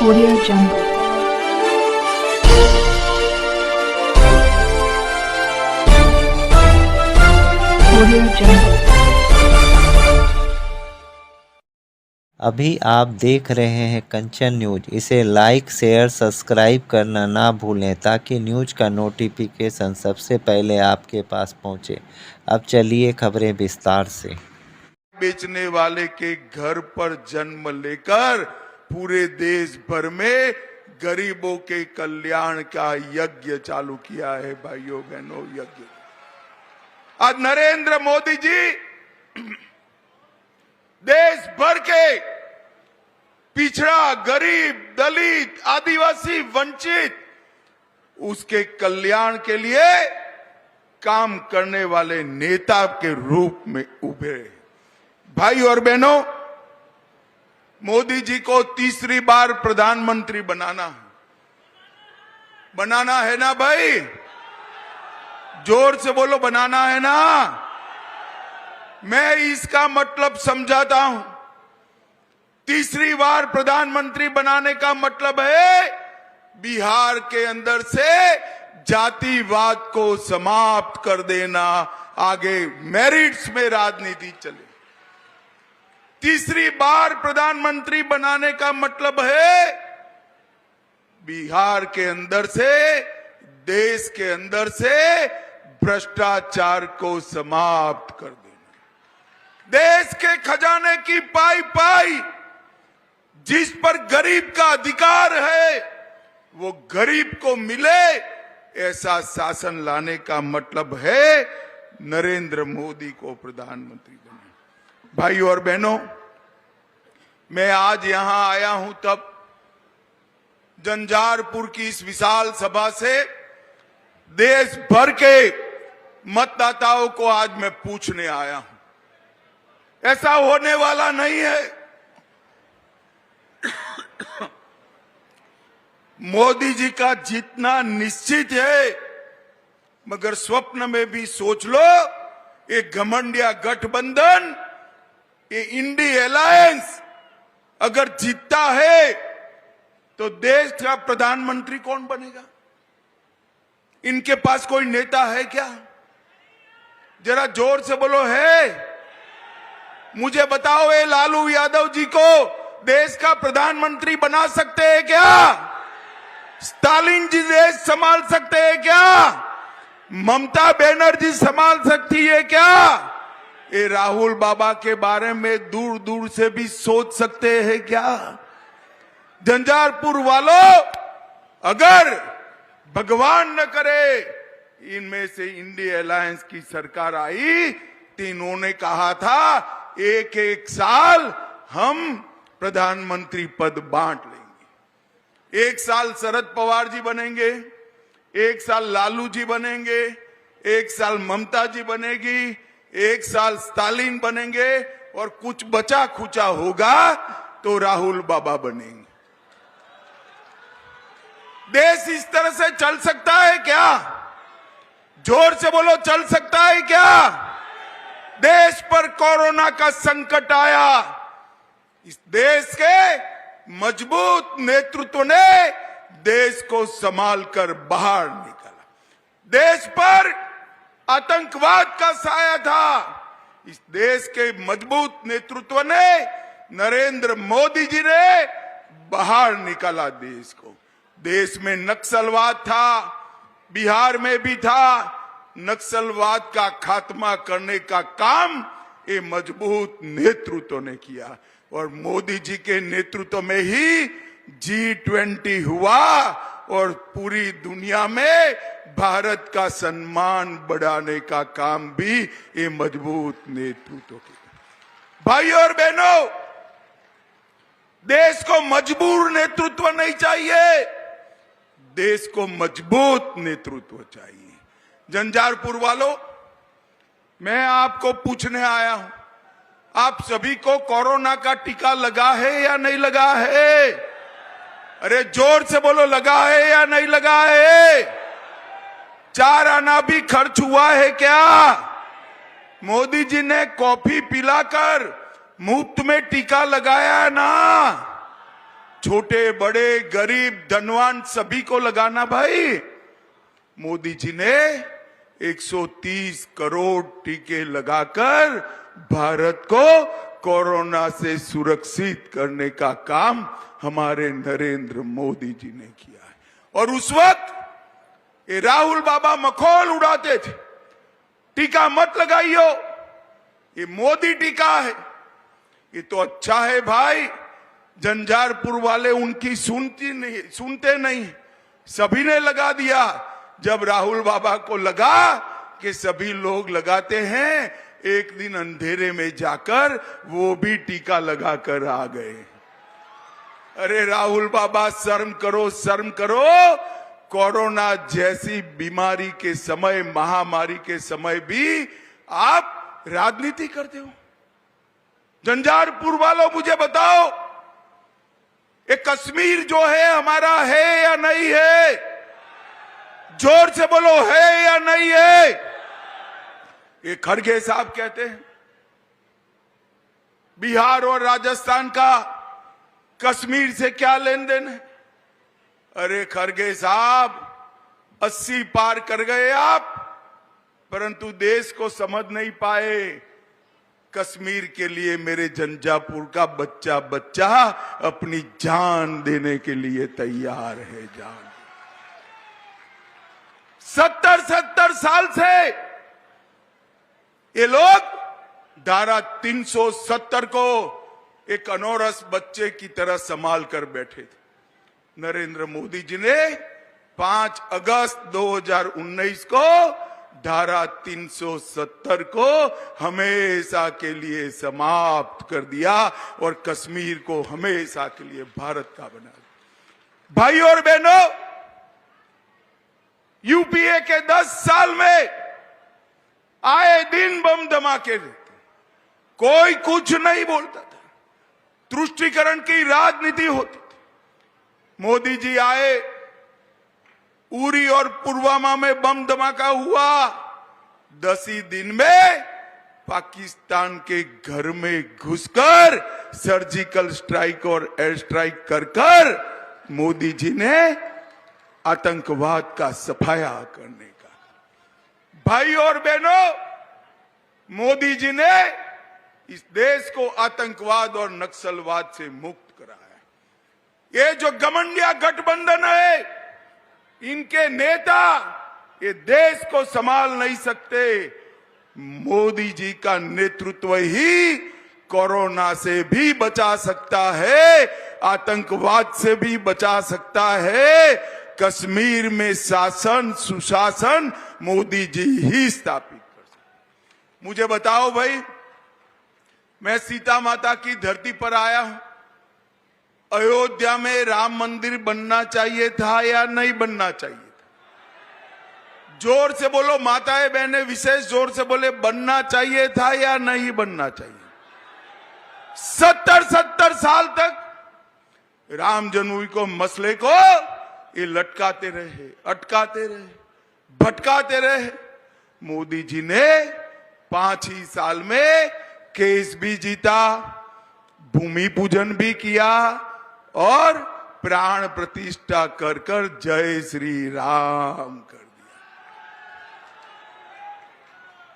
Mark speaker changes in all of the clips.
Speaker 1: Audio Jungle. Audio Jungle.
Speaker 2: अभी आप देख रहे हैं कंचन न्यूज। इसे लाइक शेयर सब्सक्राइब करना ना भूलें ताकि न्यूज का नोटिफिकेशन सबसे पहले आपके पास पहुंचे। अब चलिए खबरें विस्तार से।
Speaker 3: बेचने वाले के घर पर जन्म लेकर पूरे देश भर में गरीबों के कल्याण का यज्ञ चालू किया है। भाइयों बहनों, यज्ञ आज नरेंद्र मोदी जी देश भर के पिछड़ा, गरीब, दलित, आदिवासी, वंचित उसके कल्याण के लिए काम करने वाले नेता के रूप में उभरे। भाई और बहनों, मोदी जी को तीसरी बार प्रधानमंत्री बनाना है ना भाई? जोर से बोलो, बनाना है ना? मैं इसका मतलब समझाता हूं। तीसरी बार प्रधानमंत्री बनाने का मतलब है बिहार के अंदर से जातिवाद को समाप्त कर देना, आगे मेरिट्स में राजनीति चले। तीसरी बार प्रधानमंत्री बनाने का मतलब है बिहार के अंदर से, देश के अंदर से भ्रष्टाचार को समाप्त कर देना। देश के खजाने की पाई पाई जिस पर गरीब का अधिकार है वो गरीब को मिले, ऐसा शासन लाने का मतलब है नरेंद्र मोदी को प्रधानमंत्री बनाना। भाई और बहनों, मैं आज यहां आया हूं तब जंजारपुर की इस विशाल सभा से देश भर के मतदाताओं को आज मैं पूछने आया हूं। ऐसा होने वाला नहीं है। मोदी जी का जीतना निश्चित है, मगर स्वप्न में भी सोच लो, एक घमंडिया गठबंधन, ये इंडी अलायंस अगर जीतता है तो देश का प्रधानमंत्री कौन बनेगा? इनके पास कोई नेता है क्या? जरा जोर से बोलो, है? मुझे बताओ, ये लालू यादव जी को देश का प्रधानमंत्री बना सकते हैं क्या? स्टालिन जी देश संभाल सकते हैं क्या? ममता बनर्जी संभाल सकती है क्या? ये राहुल बाबा के बारे में दूर दूर से भी सोच सकते हैं क्या? झंझारपुर वालों, अगर भगवान न करे इनमें से इंडिया अलायंस की सरकार आई तो इन्होंने कहा था एक एक साल हम प्रधानमंत्री पद बांट लेंगे। एक साल शरद पवार जी बनेंगे, एक साल लालू जी बनेंगे, एक साल ममता जी बनेगी, एक साल स्टालिन बनेंगे और कुछ बचा खुचा होगा तो राहुल बाबा बनेंगे। देश इस तरह से चल सकता है क्या? जोर से बोलो, चल सकता है क्या? देश पर कोरोना का संकट आया, इस देश के मजबूत नेतृत्व ने देश को संभालकर बाहर निकाला। देश पर आतंकवाद का साया था, इस देश के मजबूत नेतृत्व ने, नरेंद्र मोदी जी ने बाहर निकाला देश को। देश में नक्सलवाद था, बिहार में भी था। नक्सलवाद का खात्मा करने का काम ये मजबूत नेतृत्व ने किया और मोदी जी के नेतृत्व में ही G20 हुआ और पूरी दुनिया में भारत का सम्मान बढ़ाने का काम भी ये मजबूत नेतृत्व किया। भाई और बहनों, देश को मजबूर नेतृत्व नहीं चाहिए, देश को मजबूत नेतृत्व चाहिए। झंझारपुर वालों, मैं आपको पूछने आया हूं, आप सभी को कोरोना का टीका लगा है या नहीं लगा है? अरे जोर से बोलो, लगा है या नहीं लगा है? 4 आना भी खर्च हुआ है क्या? मोदी जी ने कॉफी पिलाकर मुफ्त में टीका लगाया ना? छोटे बड़े गरीब धनवान सभी को लगाना भाई। मोदी जी ने 130 करोड़ टीके लगाकर भारत को कोरोना से सुरक्षित करने का काम हमारे नरेंद्र मोदी जी ने किया है। और उस वक्त ये राहुल बाबा मखौल उड़ाते थे, टीका मत लगाइयो, ये मोदी टीका है। ये तो अच्छा है भाई, झंझारपुर वाले उनकी सुनते नहीं, सभी ने लगा दिया। जब राहुल बाबा को लगा कि सभी लोग लगाते हैं, एक दिन अंधेरे में जाकर वो भी टीका लगाकर आ गए। अरे राहुल बाबा शर्म करो, शर्म करो। कोरोना जैसी बीमारी के समय, महामारी के समय भी आप राजनीति करते हो। झंझारपुर वालों मुझे बताओ, ये कश्मीर जो है हमारा है या नहीं है? जोर से बोलो, है या नहीं है? ये खड़गे साहब कहते हैं बिहार और राजस्थान का कश्मीर से क्या लेन देन है। अरे खड़गे साहब, 80 पार कर गए आप, परंतु देश को समझ नहीं पाए। कश्मीर के लिए मेरे झंझारपुर का बच्चा बच्चा अपनी जान देने के लिए तैयार है। जान 70 साल से ये लोग धारा 370 को एक अनोरस बच्चे की तरह संभाल कर बैठे थे। नरेंद्र मोदी जी ने 5 अगस्त 2019 को धारा 370 को हमेशा के लिए समाप्त कर दिया और कश्मीर को हमेशा के लिए भारत का बना दिया। भाई और बहनों, यूपीए के 10 साल में आए दिन बम धमाके रहते, कोई कुछ नहीं बोलता था, तुष्टीकरण की राजनीति होती थी। मोदी जी आए, उरी और पुलवामा में बम धमाका हुआ, 10 ही दिन में पाकिस्तान के घर में घुसकर सर्जिकल स्ट्राइक और एयर स्ट्राइक कर मोदी जी ने आतंकवाद का सफाया करने का। भाई और बहनों, मोदी जी ने इस देश को आतंकवाद और नक्सलवाद से मुक्त कराया। ये जो घमंडिया गठबंधन है, इनके नेता ये देश को संभाल नहीं सकते। मोदी जी का नेतृत्व ही कोरोना से भी बचा सकता है, आतंकवाद से भी बचा सकता है। कश्मीर में शासन सुशासन मोदी जी ही स्थापित कर सकते। मुझे बताओ भाई, मैं सीता माता की धरती पर आया हूं, अयोध्या में राम मंदिर बनना चाहिए था या नहीं बनना चाहिए था? जोर से बोलो माताएं बहनें, विशेष जोर से बोले, बनना चाहिए था या नहीं बनना चाहिए? 70 साल तक राम जन्मभूमि को मसले को ये लटकाते रहे, अटकाते रहे, भटकाते रहे। मोदी जी ने 5 ही साल में केस भी जीता, भूमि पूजन भी किया और प्राण प्रतिष्ठा कर कर जय श्री राम कर दिया।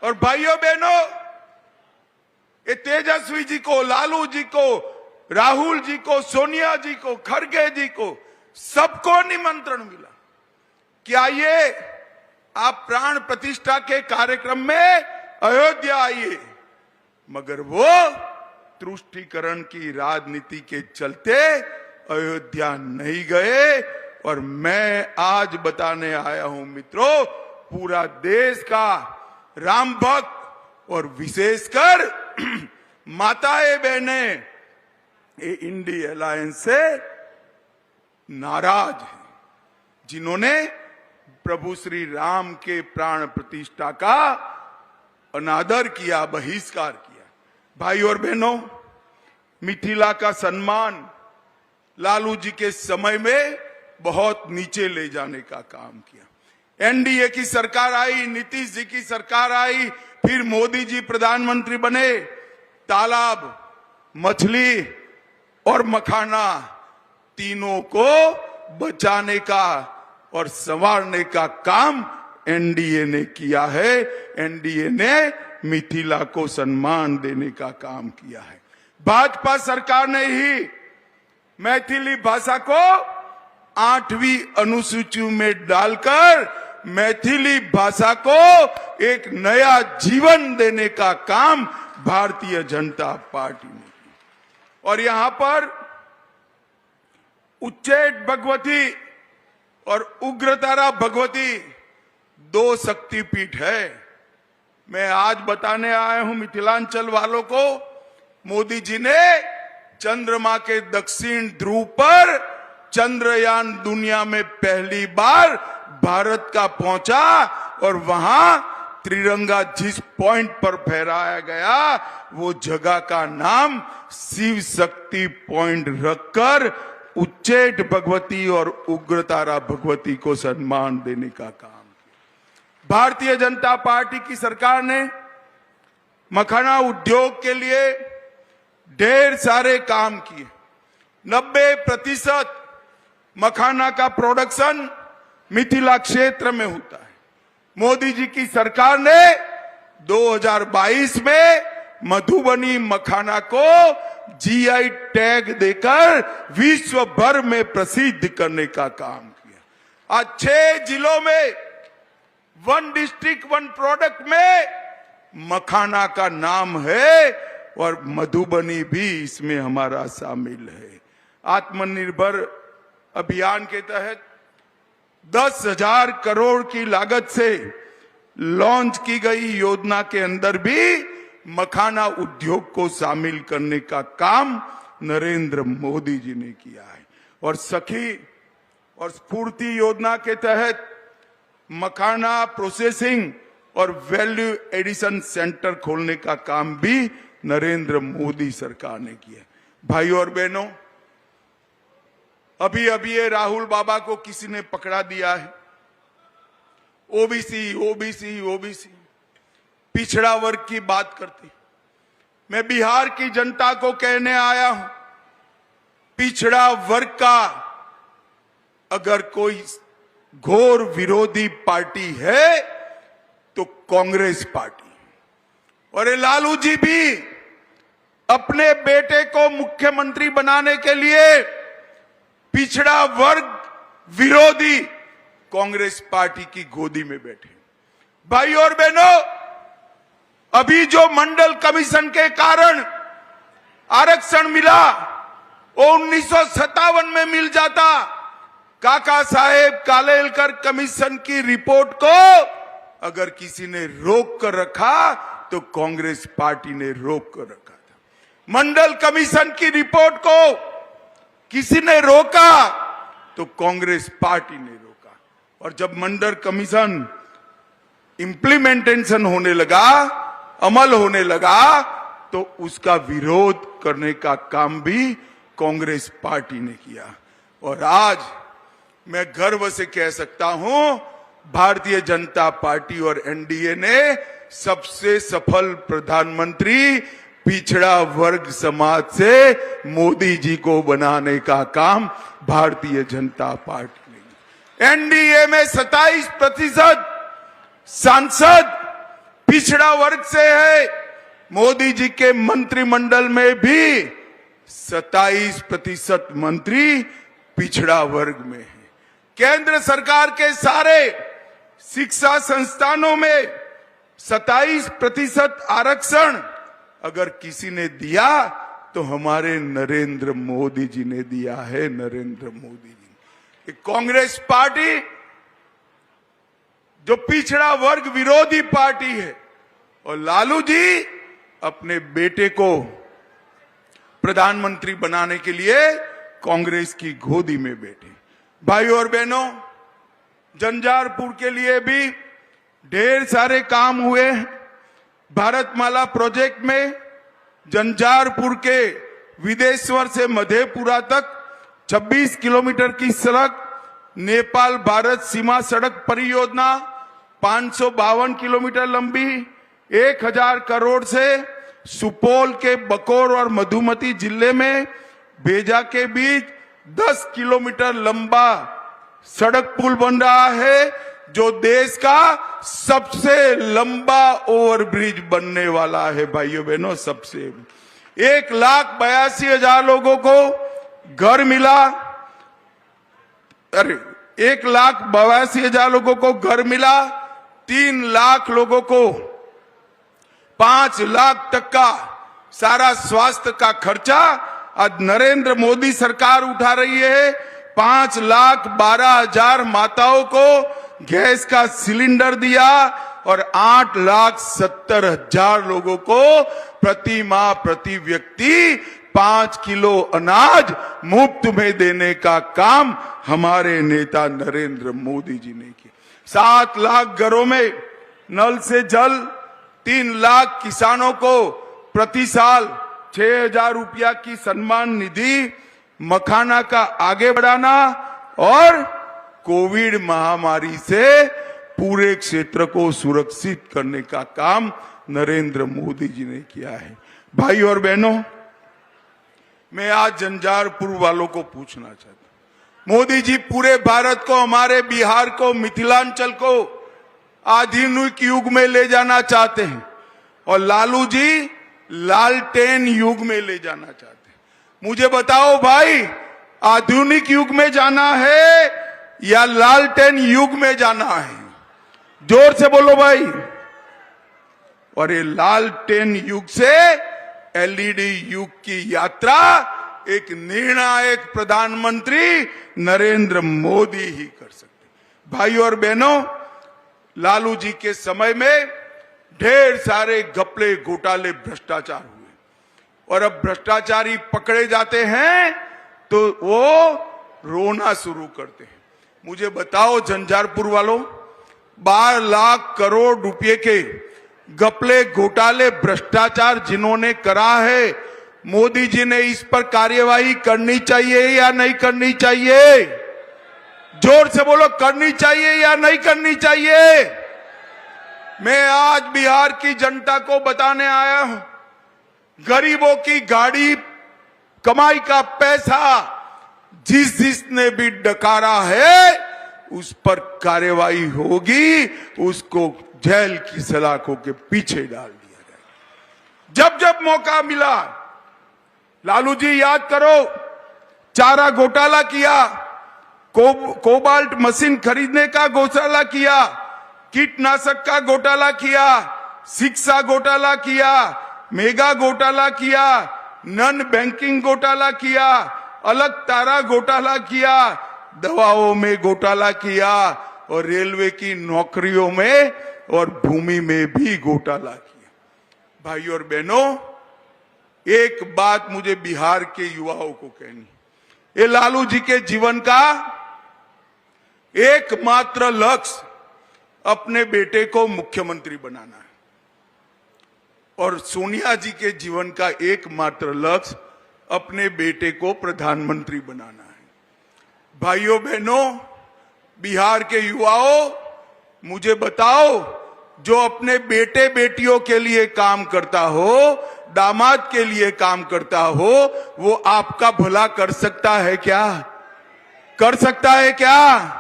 Speaker 3: और भाइयों बहनों, ये तेजस्वी जी को, लालू जी को, राहुल जी को, सोनिया जी को, खड़गे जी को, सबको निमंत्रण मिला कि आइए आप प्राण प्रतिष्ठा के कार्यक्रम में अयोध्या आइए। मगर वो तुष्टीकरण की राजनीति के चलते अयोध्या नहीं गए। और मैं आज बताने आया हूं मित्रों, पूरा देश का राम भक्त और विशेषकर माताएं बहनें ये इंडी अलायंस से नाराज हैं, जिन्होंने प्रभु श्री राम के प्राण प्रतिष्ठा का अनादर किया, बहिष्कार किया। भाई और बहनों, मिथिला का सम्मान लालू जी के समय में बहुत नीचे ले जाने का काम किया। एनडीए की सरकार आई, नीतीश जी की सरकार आई, फिर मोदी जी प्रधानमंत्री बने। तालाब, मछली और मखाना तीनों को बचाने का और संवारने का काम एनडीए ने किया है। एनडीए ने मिथिला को सम्मान देने का काम किया है। भाजपा सरकार ने ही मैथिली भाषा को 8वीं अनुसूची में डालकर मैथिली भाषा को एक नया जीवन देने का काम भारतीय जनता पार्टी ने किया। और यहां पर उच्चैठ भगवती और उग्रतारा भगवती 2 शक्तिपीठ है। मैं आज बताने आया हूं मिथिलांचल वालों को, मोदी जी ने चंद्रमा के दक्षिण ध्रुव पर चंद्रयान दुनिया में पहली बार भारत का पहुंचा और वहां त्रिरंगा जिस पॉइंट पर फहराया गया वो जगह का नाम शिव शक्ति पॉइंट रखकर उच्चैठ भगवती और उग्रतारा भगवती को सम्मान देने का काम किया। भारतीय जनता पार्टी की सरकार ने मखाना उद्योग के लिए ढेर सारे काम किए। 90% मखाना का प्रोडक्शन मिथिला क्षेत्र में होता है। मोदी जी की सरकार ने 2022 में मधुबनी मखाना को जीआई टैग देकर विश्व भर में प्रसिद्ध करने का काम किया। आज 6 जिलों में 1 डिस्ट्रिक्ट 1 प्रोडक्ट में मखाना का नाम है और मधुबनी भी इसमें हमारा शामिल है। आत्मनिर्भर अभियान के तहत 10,000 करोड़ की लागत से लॉन्च की गई योजना के अंदर भी मखाना उद्योग को शामिल करने का काम नरेंद्र मोदी जी ने किया है। और सखी और स्फूर्ति योजना के तहत मखाना प्रोसेसिंग और वैल्यू एडिशन सेंटर खोलने का काम भी नरेंद्र मोदी सरकार ने किया। भाइयों और बहनों, अभी अभी ये राहुल बाबा को किसी ने पकड़ा दिया है। ओबीसी ओबीसी ओबीसी पिछड़ा वर्ग की बात करती। मैं बिहार की जनता को कहने आया हूं, पिछड़ा वर्ग का अगर कोई घोर विरोधी पार्टी है तो कांग्रेस पार्टी। और ये लालू जी भी अपने बेटे को मुख्यमंत्री बनाने के लिए पिछड़ा वर्ग विरोधी कांग्रेस पार्टी की गोदी में बैठे। भाइयों और बहनों, अभी जो मंडल कमीशन के कारण आरक्षण मिला वो 1957 में मिल जाता। काका साहेब कालेलकर कमीशन की रिपोर्ट को अगर किसी ने रोक कर रखा तो कांग्रेस पार्टी ने रोक कर रखा था। मंडल कमीशन की रिपोर्ट को किसी ने रोका तो कांग्रेस पार्टी ने रोका। और जब मंडल कमीशन इंप्लीमेंटेशन होने लगा, अमल होने लगा, तो उसका विरोध करने का काम भी कांग्रेस पार्टी ने किया। और आज मैं गर्व से कह सकता हूं, भारतीय जनता पार्टी और एनडीए ने सबसे सफल प्रधानमंत्री पिछड़ा वर्ग समाज से मोदी जी को बनाने का काम भारतीय जनता पार्टी ने। एनडीए में 27% सांसद पिछड़ा वर्ग से है। मोदी जी के मंत्रिमंडल में भी 27% मंत्री पिछड़ा वर्ग में है। केंद्र सरकार के सारे शिक्षा संस्थानों में 27% आरक्षण अगर किसी ने दिया तो हमारे नरेंद्र मोदी जी ने दिया है। नरेंद्र मोदी जी। कांग्रेस पार्टी जो पिछड़ा वर्ग विरोधी पार्टी है और लालू जी अपने बेटे को प्रधानमंत्री बनाने के लिए कांग्रेस की गोदी में बैठे। भाइयों और बहनों, झंझारपुर के लिए भी ढेर सारे काम हुए। भारतमाला प्रोजेक्ट में झंझारपुर के विदेश्वर से मधेपुरा तक 26 किलोमीटर की सड़क, नेपाल भारत सीमा सड़क परियोजना 552 किलोमीटर लंबी, 1000 करोड़ से सुपौल के बकौर और मधुमती जिले में भेजा के बीच 10 किलोमीटर लंबा सड़क पुल बन रहा है, जो देश का सबसे लंबा ओवरब्रिज बनने वाला है भाइयों बहनों। सबसे 1,82,000 लोगों को घर मिला। अरे 1,82,000 लोगों को घर मिला। 3 लाख लोगों को 5 लाख तक का सारा स्वास्थ्य का खर्चा आज नरेंद्र मोदी सरकार उठा रही है। 5,12,000 माताओं को गैस का सिलेंडर दिया और 8,70,000 लोगों को प्रति माह प्रति व्यक्ति 5 किलो अनाज मुफ्त में देने का काम हमारे नेता नरेंद्र मोदी जी ने किया। 7 लाख घरों में नल से जल, 3 लाख किसानों को प्रति साल 6,000 रुपया की सम्मान निधि, मखाना का आगे बढ़ाना और कोविड महामारी से पूरे क्षेत्र को सुरक्षित करने का काम नरेंद्र मोदी जी ने किया है। भाई और बहनों, मैं आज झंझारपुर वालों को पूछना चाहता हूं, मोदी जी पूरे भारत को, हमारे बिहार को, मिथिलांचल को आधुनिक युग में ले जाना चाहते हैं और लालू जी लालटेन युग में ले जाना चाहते हैं। मुझे बताओ भाई, आधुनिक युग में जाना है या लालटेन युग में जाना है? जोर से बोलो भाई। और ये लालटेन युग से एलईडी युग की यात्रा एक निर्णायक प्रधानमंत्री नरेंद्र मोदी ही कर सकते। भाई और बहनों, लालू जी के समय में ढेर सारे घपले, घोटाले, भ्रष्टाचार हुए और अब भ्रष्टाचारी पकड़े जाते हैं तो वो रोना शुरू करते हैं। मुझे बताओ झंझारपुर वालों, 12 लाख करोड़ रुपए के घपले, घोटाले, भ्रष्टाचार जिन्होंने करा है, मोदी जी ने इस पर कार्यवाही करनी चाहिए या नहीं करनी चाहिए? जोर से बोलो, करनी चाहिए या नहीं करनी चाहिए? मैं आज बिहार की जनता को बताने आया हूं, गरीबों की गाड़ी, कमाई का पैसा जिसने भी डकारा है उस पर कार्यवाही होगी, उसको जेल की सलाखों के पीछे डाल दिया जाएगा। जब जब मौका मिला, लालू जी याद करो, चारा घोटाला किया, कोबाल्ट मशीन खरीदने का घोटाला किया, कीटनाशक का घोटाला किया, शिक्षा घोटाला किया, मेगा घोटाला किया, नन बैंकिंग घोटाला किया, अलग तारा घोटाला किया, दवाओं में घोटाला किया और रेलवे की नौकरियों में और भूमि में भी घोटाला किया। भाई और बहनों, एक बात मुझे बिहार के युवाओं को कहनी, ये लालू जी के जीवन का एकमात्र लक्ष्य अपने बेटे को मुख्यमंत्री बनाना है और सोनिया जी के जीवन का एकमात्र लक्ष्य अपने बेटे को प्रधानमंत्री बनाना है। भाइयों बहनों, बिहार के युवाओं, मुझे बताओ, जो अपने बेटे बेटियों के लिए काम करता हो, दामाद के लिए काम करता हो, वो आपका भला कर सकता है क्या? कर सकता है क्या?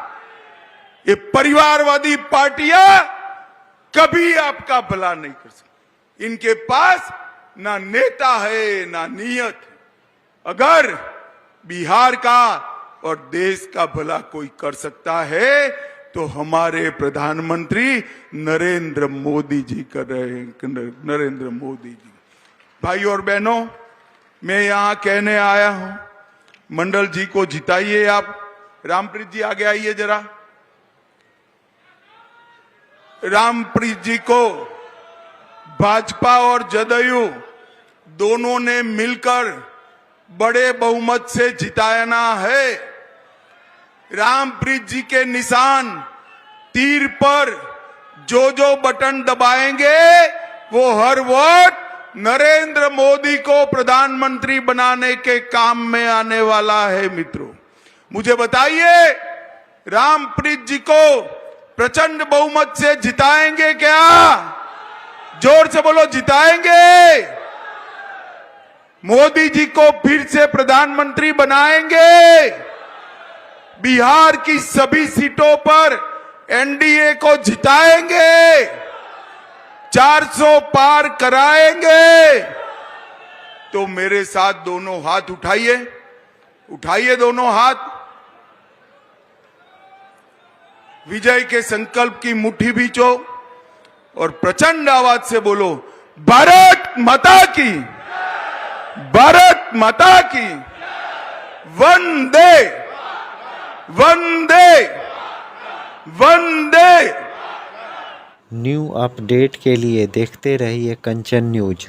Speaker 3: ये परिवारवादी पार्टियां कभी आपका भला नहीं कर सकती। इनके पास ना नेता है ना नीयत है। अगर बिहार का और देश का भला कोई कर सकता है तो हमारे प्रधानमंत्री नरेंद्र मोदी जी कर रहे हैं। नरेंद्र मोदी जी। भाई और बहनों, मैं यहां कहने आया हूं, मंडल जी को जिताइए आप। रामप्रीत जी आगे आइए जरा। रामप्रीत जी को भाजपा और जदयू दोनों ने मिलकर बड़े बहुमत से जिताना है। रामप्रीत जी के निशान तीर पर जो बटन दबाएंगे वो हर वोट नरेंद्र मोदी को प्रधानमंत्री बनाने के काम में आने वाला है। मित्रों, मुझे बताइए, रामप्रीत जी को प्रचंड बहुमत से जिताएंगे क्या? जोर से बोलो, जिताएंगे? मोदी जी को फिर से प्रधानमंत्री बनाएंगे। बिहार की सभी सीटों पर एनडीए को जिताएंगे। 400 पार कराएंगे। तो मेरे साथ दोनों हाथ उठाइए, उठाइए दोनों हाथ। विजय के संकल्प की मुट्ठी बीचो और प्रचंड आवाज से बोलो, भारत माता की, भारत माता की, वंदे वंदे वंदे।
Speaker 2: न्यू अपडेट के लिए देखते रहिए कंचन न्यूज।